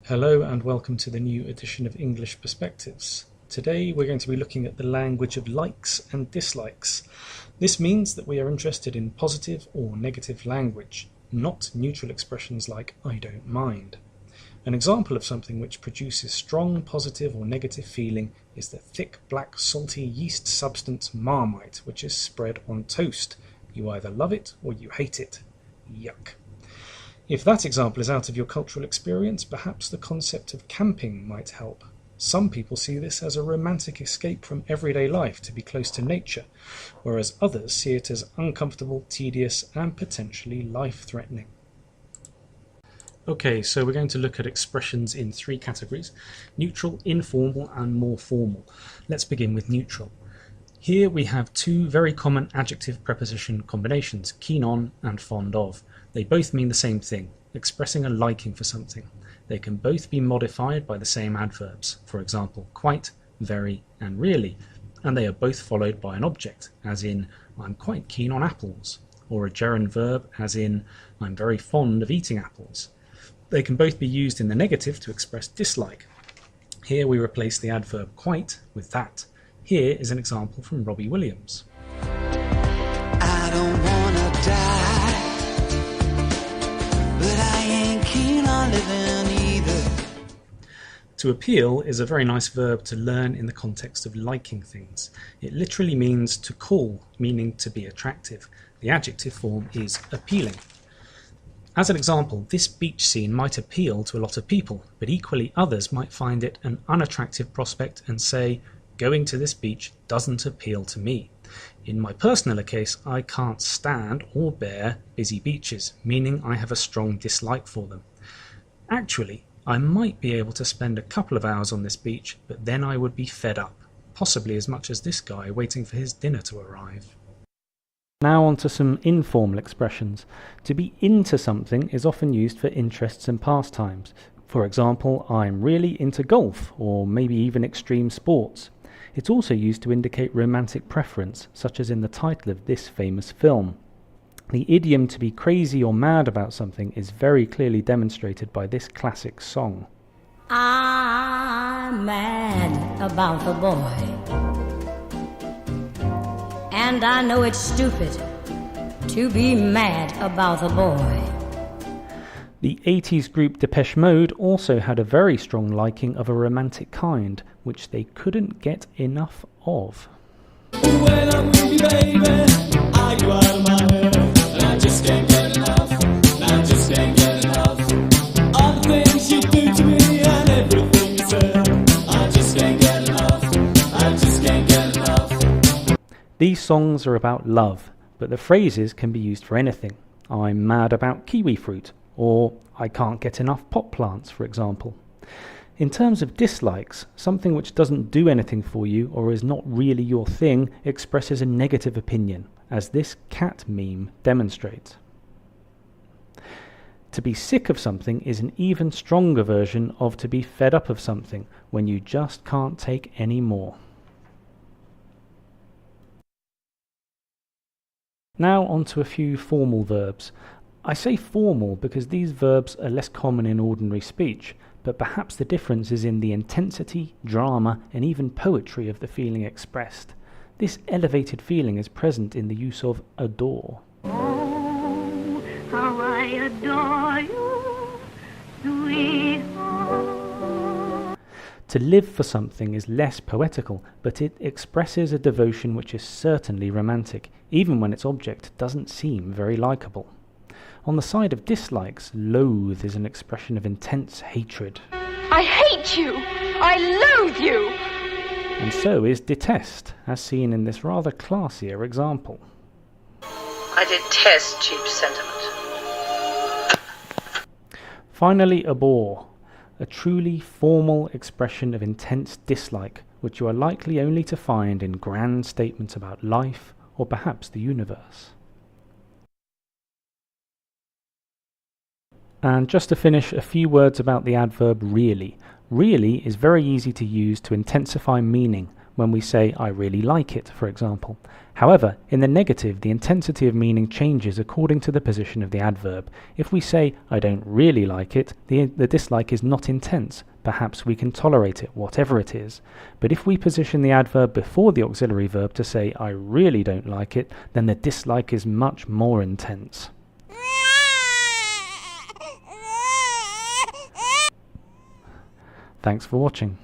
Hello and welcome to the new edition of English Perspectives. Today we're going to be looking at the language of likes and dislikes. This means that we are interested in positive or negative language, not neutral expressions like I don't mind. An example of something which produces strong positive or negative feeling is the thick black salty yeast substance Marmite, which is spread on toast. You either love it or you hate it. Yuck. If that example is out of your cultural experience, perhaps the concept of camping might help. Some people see this as a romantic escape from everyday life to be close to nature, whereas others see it as uncomfortable, tedious, and potentially life-threatening. Okay, so we're going to look at expressions in three categories: neutral, informal, and more formal. Let's begin with neutral. Here we have two very common adjective preposition combinations, keen on and fond of. They both mean the same thing, expressing a liking for something. They can both be modified by the same adverbs, for example, quite, very, and really, and they are both followed by an object, as in, I'm quite keen on apples, or a gerund verb, as in, I'm very fond of eating apples. They can both be used in the negative to express dislike. Here we replace the adverb quite with that. Here is an example from Robbie Williams. I don't wanna die, but I ain't keen on living either. To appeal is a very nice verb to learn in the context of liking things. It literally means to call, meaning to be attractive. The adjective form is appealing. As an example, this beach scene might appeal to a lot of people, but equally others might find it an unattractive prospect and say, going to this beach doesn't appeal to me. In my personal case, I can't stand or bear busy beaches, meaning I have a strong dislike for them. Actually, I might be able to spend a couple of hours on this beach, but then I would be fed up, possibly as much as this guy waiting for his dinner to arrive. Now on to some informal expressions. To be into something is often used for interests and pastimes. For example, I'm really into golf, or maybe even extreme sports. It's also used to indicate romantic preference, such as in the title of this famous film. The idiom to be crazy or mad about something is very clearly demonstrated by this classic song. I'm mad about the boy, and I know it's stupid to be mad about the boy. The 80s group Depeche Mode also had a very strong liking of a romantic kind, which they couldn't get enough of. When I'm with you, baby, I go out of my head, and I just can't get enough, and I just can't get enough. All the things you do to me and everything you say, I just can't get enough, I just can't get enough. These songs are about love, but the phrases can be used for anything. I'm mad about kiwi fruit, or I can't get enough pot plants, for example. In terms of dislikes, something which doesn't do anything for you or is not really your thing expresses a negative opinion, as this cat meme demonstrates. To be sick of something is an even stronger version of to be fed up of something, when you just can't take any more. Now on to a few formal verbs. I say formal because these verbs are less common in ordinary speech, but perhaps the difference is in the intensity, drama, and even poetry of the feeling expressed. This elevated feeling is present in the use of adore. Oh, how I adore you, sweetheart. To live for something is less poetical, but it expresses a devotion which is certainly romantic, even when its object doesn't seem very likeable. On the side of dislikes, loathe is an expression of intense hatred. I hate you! I loathe you! And so is detest, as seen in this rather classier example. I detest cheap sentiment. Finally, abhor, a truly formal expression of intense dislike, which you are likely only to find in grand statements about life or perhaps the universe. And just to finish, a few words about the adverb really. Really is very easy to use to intensify meaning, when we say I really like it, for example. However, in the negative, the intensity of meaning changes according to the position of the adverb. If we say I don't really like it, the dislike is not intense. Perhaps we can tolerate it, whatever it is. But if we position the adverb before the auxiliary verb to say I really don't like it, then the dislike is much more intense. Thanks for watching.